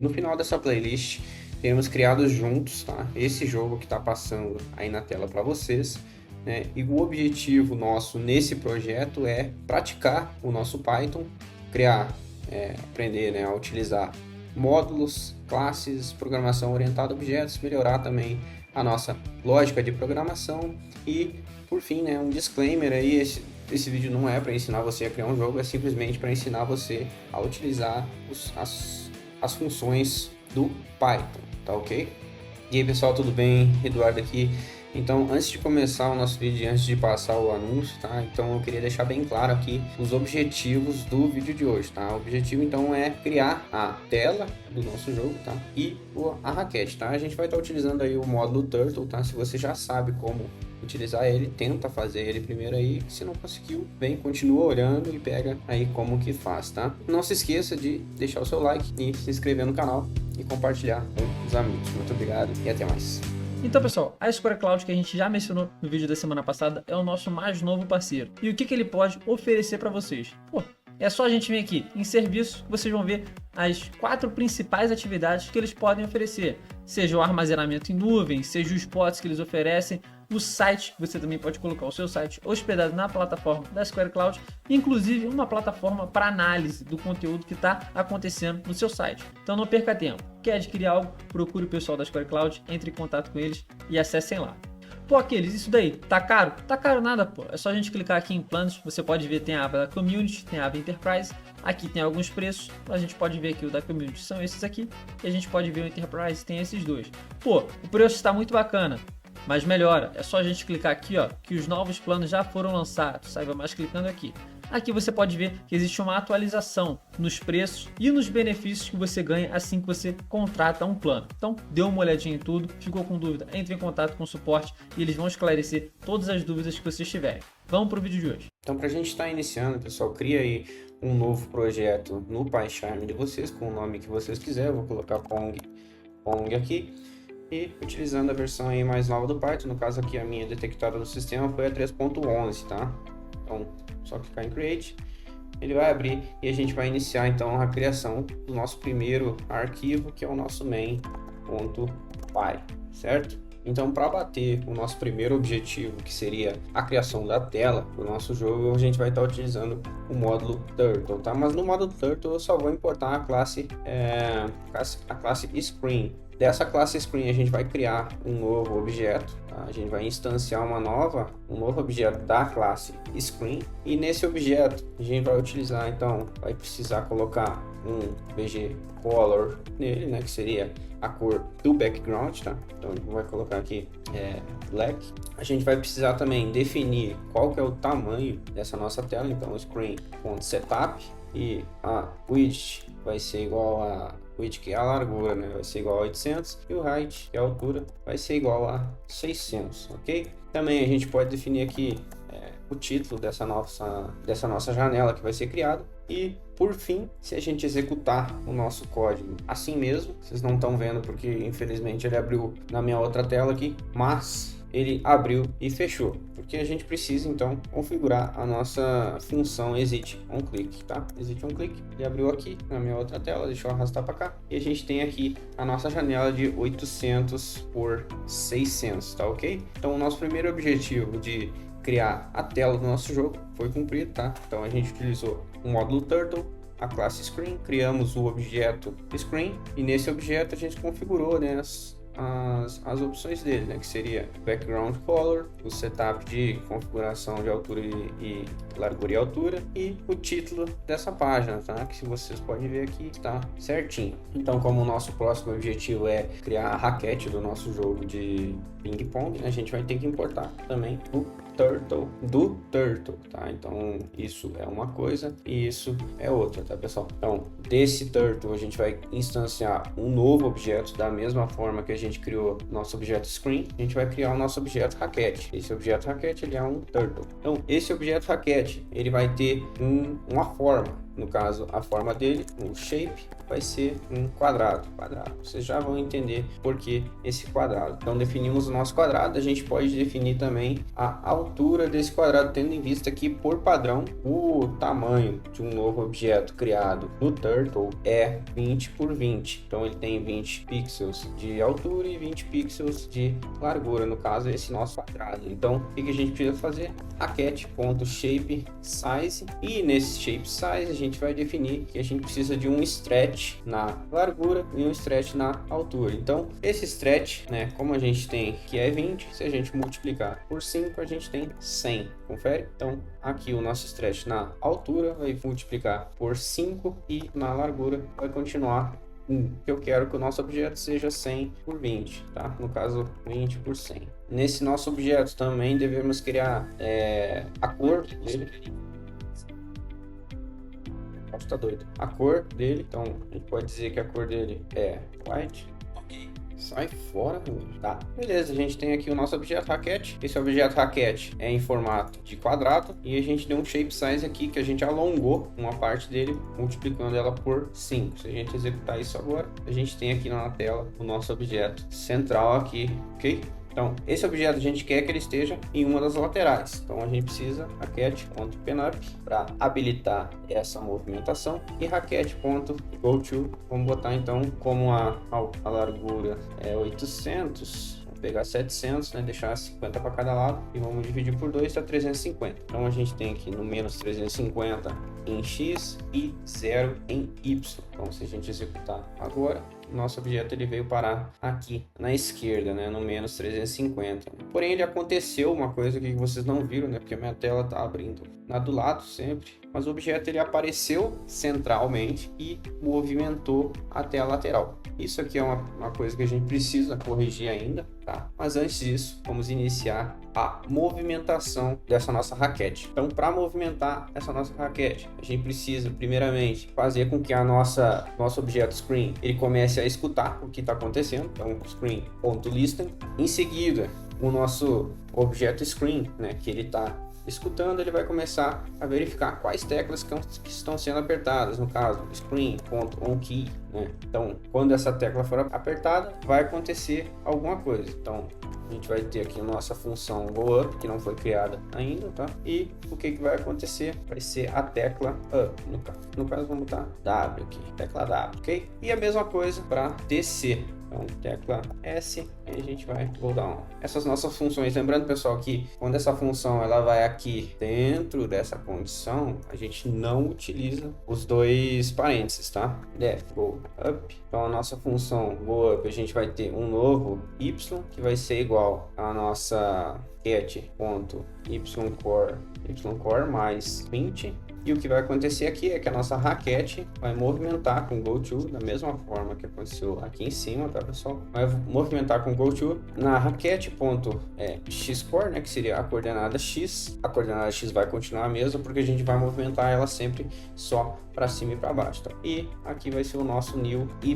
No final dessa playlist, teremos criado juntos, tá? Esse jogo que está passando aí na tela para vocês, né? E o objetivo nosso nesse projeto é praticar o nosso Python, criar, aprender, né, a utilizar módulos, classes, programação orientada a objetos, melhorar também a nossa lógica de programação e, por fim, né, um disclaimer aí, esse vídeo não é para ensinar você a criar um jogo, é simplesmente para ensinar você a utilizar as funções do Python, tá ok? E aí pessoal, tudo bem? Eduardo aqui. Então, antes de começar o nosso vídeo, antes de passar o anúncio, tá? Então eu queria deixar bem claro aqui os objetivos do vídeo de hoje, tá? O objetivo então é criar a tela do nosso jogo, tá? E a raquete, tá? A gente vai estar utilizando aí o módulo Turtle, tá? Se você já sabe como utilizar ele, tenta fazer ele primeiro aí, se não conseguiu, vem, continua olhando e pega aí como que faz, tá? Não se esqueça de deixar o seu like e se inscrever no canal e compartilhar com os amigos. Muito obrigado e até mais. Então pessoal, a Square Cloud, que a gente já mencionou no vídeo da semana passada, é o nosso mais novo parceiro. E o que ele pode oferecer para vocês? Pô, é só a gente vir aqui em serviço, vocês vão ver as 4 principais atividades que eles podem oferecer. Seja o armazenamento em nuvem, seja os pods que eles oferecem, o site, você também pode colocar o seu site hospedado na plataforma da Square Cloud, inclusive uma plataforma para análise do conteúdo que está acontecendo no seu site. Então não perca tempo. Quer adquirir algo? Procure o pessoal da Square Cloud, entre em contato com eles e acessem lá. Pô, aqueles, isso daí, tá caro? Tá caro nada, pô. É só a gente clicar aqui em planos, você pode ver, tem a aba da Community, tem a aba Enterprise, aqui tem alguns preços, a gente pode ver que o da Community são esses aqui, e a gente pode ver o Enterprise, tem esses dois. Pô, o preço está muito bacana, mas melhora, é só a gente clicar aqui, ó, que os novos planos já foram lançados, saiba mais clicando aqui. Aqui você pode ver que existe uma atualização nos preços e nos benefícios que você ganha assim que você contrata um plano. Então, dê uma olhadinha em tudo, ficou com dúvida, entre em contato com o suporte e eles vão esclarecer todas as dúvidas que vocês tiverem. Vamos para o vídeo de hoje. Então, para a gente estar iniciando, pessoal, cria aí um novo projeto no PyCharm de vocês, com o nome que vocês quiserem. Eu vou colocar Pong aqui. E utilizando a versão aí mais nova do Python, no caso aqui a minha detectada no sistema foi a 3.11, tá? Então, só clicar em Create, ele vai abrir e a gente vai iniciar então a criação do nosso primeiro arquivo, que é o nosso main.py, certo? Então, para bater o nosso primeiro objetivo, que seria a criação da tela do nosso jogo, a gente vai estar utilizando o módulo Turtle, tá? Mas no módulo Turtle eu só vou importar a classe Screen. Dessa classe Screen a gente vai criar um novo objeto, tá? A gente vai instanciar um novo objeto da classe Screen, e nesse objeto a gente vai utilizar, então, vai precisar colocar um BG Color nele, né, que seria a cor do background, tá? Então a gente vai colocar aqui black. A gente vai precisar também definir qual que é o tamanho dessa nossa tela, então screen.setup, e a width vai ser igual a width, que é a largura, né? Vai ser igual a 800, e o height, que é a altura, vai ser igual a 600, ok? Também a gente pode definir aqui o título dessa nossa janela que vai ser criada. E por fim, se a gente executar o nosso código assim mesmo, vocês não estão vendo porque infelizmente ele abriu na minha outra tela aqui, mas ele abriu e fechou, porque a gente precisa então configurar a nossa função exit on click, tá? Exit on click, ele abriu aqui na minha outra tela, deixa eu arrastar para cá, e a gente tem aqui a nossa janela de 800 por 600, tá ok? Então o nosso primeiro objetivo de criar a tela do nosso jogo foi cumprido, tá? Então a gente utilizou o módulo Turtle, a classe Screen, criamos o objeto Screen, e nesse objeto a gente configurou, né, as opções dele, né, que seria background color, o setup de configuração de altura e largura e altura, e o título dessa página, tá? Que se vocês podem ver aqui está certinho. Então, como o nosso próximo objetivo é criar a raquete do nosso jogo de ping pong, a gente vai ter que importar também o Turtle do Turtle, tá? Então isso é uma coisa e isso é outra, tá, pessoal? Então desse Turtle a gente vai instanciar um novo objeto da mesma forma que a gente criou nosso objeto Screen. A gente vai criar o nosso objeto raquete. Esse objeto raquete ele é um Turtle. Então esse objeto raquete ele vai ter uma forma. no caso a forma dele, o shape, vai ser um quadrado. Vocês já vão entender por que esse quadrado. Então definimos o nosso quadrado, a gente pode definir também a altura desse quadrado, tendo em vista que por padrão o tamanho de um novo objeto criado no Turtle é 20 por 20. Então ele tem 20 pixels de altura e 20 pixels de largura, no caso esse nosso quadrado. Então o que a gente precisa fazer? Racket.shape_size, e nesse shape size a gente vai definir que a gente precisa de um stretch na largura e um stretch na altura. Então esse stretch, né, como a gente tem que é 20, se a gente multiplicar por 5 a gente tem 100. Confere? Então aqui o nosso stretch na altura vai multiplicar por 5 e na largura vai continuar 1. Eu quero que o nosso objeto seja 100 por 20, tá? No caso 20 por 100. Nesse nosso objeto também devemos criar a cor dele. Tá doido. A cor dele, então a gente pode dizer que a cor dele é white. Sai fora, tá? Beleza, a gente tem aqui o nosso objeto Racket. Esse objeto Racket é em formato de quadrado e a gente deu um shape size aqui que a gente alongou uma parte dele, multiplicando ela por 5. Se a gente executar isso agora, a gente tem aqui na tela o nosso objeto central aqui, ok? Então, esse objeto a gente quer que ele esteja em uma das laterais. Então, a gente precisa racket.pinup para habilitar essa movimentação. E racket.goTo, vamos botar então como a largura é 800. Pegar 700, né, deixar 50 para cada lado e vamos dividir por 2, dá 350. Então a gente tem aqui no menos 350 em X e 0 em Y. Então se a gente executar agora, nosso objeto ele veio parar aqui na esquerda, né, no menos 350. Porém ele aconteceu uma coisa que vocês não viram, né, porque a minha tela tá abrindo na do lado sempre, mas o objeto ele apareceu centralmente e movimentou até a lateral. Isso aqui é uma coisa que a gente precisa corrigir ainda, tá? Mas antes disso, vamos iniciar a movimentação dessa nossa raquete. Então, para movimentar essa nossa raquete, a gente precisa, primeiramente, fazer com que nosso objeto screen ele comece a escutar o que está acontecendo. Então, screen.listen. Em seguida, o nosso objeto screen, né, que ele está escutando, ele vai começar a verificar quais teclas que estão sendo apertadas, no caso screen.onKey, né? Então quando essa tecla for apertada vai acontecer alguma coisa. Então a gente vai ter aqui a nossa função goUp, que não foi criada ainda, tá? E o que vai acontecer? Vai ser a tecla up, no caso vamos botar W aqui, tecla W, ok? E a mesma coisa para descer. Então, tecla S e a gente vai go down. Essas nossas funções, lembrando pessoal que quando essa função ela vai aqui dentro dessa condição, a gente não utiliza os dois parênteses, tá? Def go up. Então a nossa função go up a gente vai ter um novo y que vai ser igual a nossa get.yCore mais 20. E o que vai acontecer aqui é que a nossa raquete vai movimentar com goTo da mesma forma que aconteceu aqui em cima, tá pessoal? Vai movimentar com goTo na raquete.xCore, né, que seria a coordenada x. A coordenada x vai continuar a mesma porque a gente vai movimentar ela sempre só para cima e para baixo, tá? E aqui vai ser o nosso new y.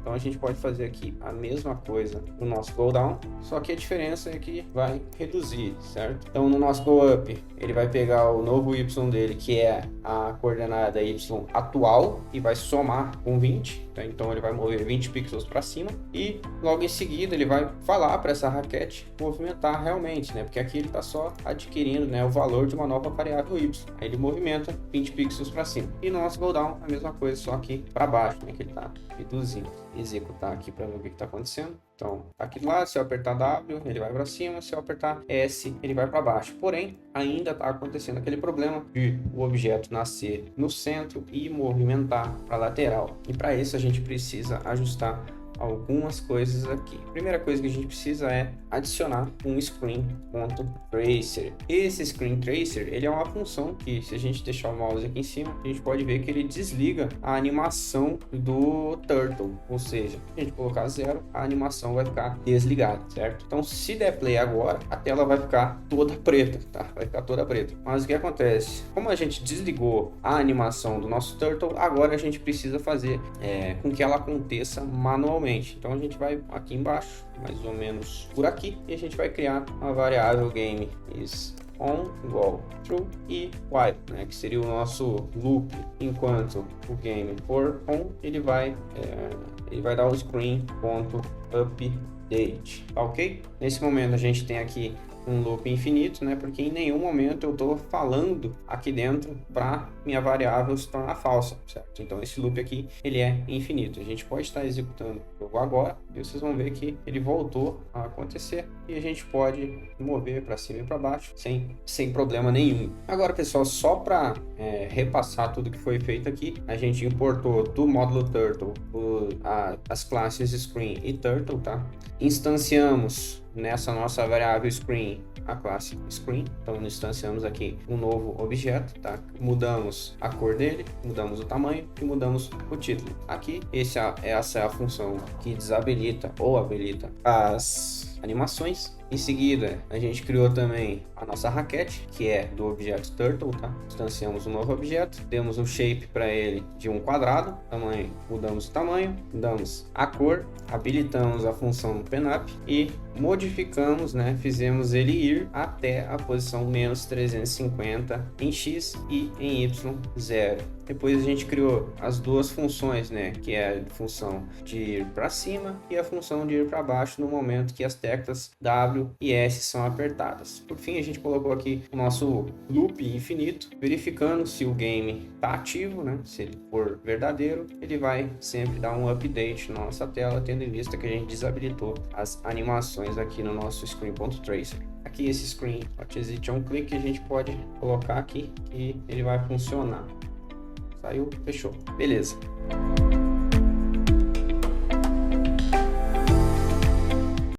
Então a gente pode fazer aqui a mesma coisa no nosso go down, só que a diferença é que vai reduzir, certo? Então no nosso go up, ele vai pegar o novo y dele, que é a coordenada y atual, e vai somar com 20, tá? Então ele vai mover 20 pixels para cima e logo em seguida ele vai falar para essa raquete movimentar realmente, né? Porque aqui ele está só adquirindo, né, o valor de uma nova variável y. Aí ele movimenta 20 pixels para cima. E no nosso go down a mesma coisa, só aqui para baixo, né, que ele está reduzindo. Executar aqui para ver o que está acontecendo. Então, aqui do lado, se eu apertar W, ele vai para cima, se eu apertar S, ele vai para baixo. Porém, ainda está acontecendo aquele problema de o objeto nascer no centro e movimentar para a lateral. E para isso a gente precisa ajustar algumas coisas aqui. A primeira coisa que a gente precisa é adicionar um screen.tracer. Esse screen tracer, ele é uma função que, se a gente deixar o mouse aqui em cima, a gente pode ver que ele desliga a animação do Turtle, ou seja, se a gente colocar 0, a animação vai ficar desligada, certo? Então, se der play agora, a tela vai ficar toda preta, tá? Vai ficar toda preta. Mas o que acontece? Como a gente desligou a animação do nosso Turtle, agora a gente precisa fazer com que ela aconteça manualmente. Então a gente vai aqui embaixo, mais ou menos por aqui, e a gente vai criar uma variável game is on igual true e while, né, que seria o nosso loop. Enquanto o game for on, ele vai dar o screen.update, ok? Nesse momento a gente tem aqui um loop infinito, né? Porque em nenhum momento eu estou falando aqui dentro para minha variável se tornar falsa, certo? Então esse loop aqui, ele é infinito. A gente pode estar executando o jogo agora e vocês vão ver que ele voltou a acontecer e a gente pode mover para cima e para baixo sem problema nenhum. Agora, pessoal, só para repassar tudo que foi feito aqui, a gente importou do módulo Turtle as classes Screen e Turtle, tá? Instanciamos nessa nossa variável Screen a classe Screen, então instanciamos aqui um novo objeto, tá? Mudamos a cor dele, mudamos o tamanho e mudamos o título. Aqui, essa é a função que desabilita ou habilita as animações. Em seguida, a gente criou também a nossa raquete, que é do objeto Turtle, tá? Instanciamos um novo objeto, demos um shape para ele de um quadrado, tamanho, mudamos o tamanho, mudamos a cor, habilitamos a função PenUp e modificamos, né? Fizemos ele ir até a posição menos 350 em X e em Y 0. Depois a gente criou as duas funções, né? Que é a função de ir para cima e a função de ir para baixo no momento que as teclas W e S são apertadas. Por fim, a gente colocou aqui o nosso loop infinito, verificando se o game está ativo, né? Se ele for verdadeiro, ele vai sempre dar um update na nossa tela, tendo em vista que a gente desabilitou as animações aqui no nosso screen.tracer. Aqui esse screen, existe um clique que a gente pode colocar aqui e ele vai funcionar. Saiu, fechou. Beleza.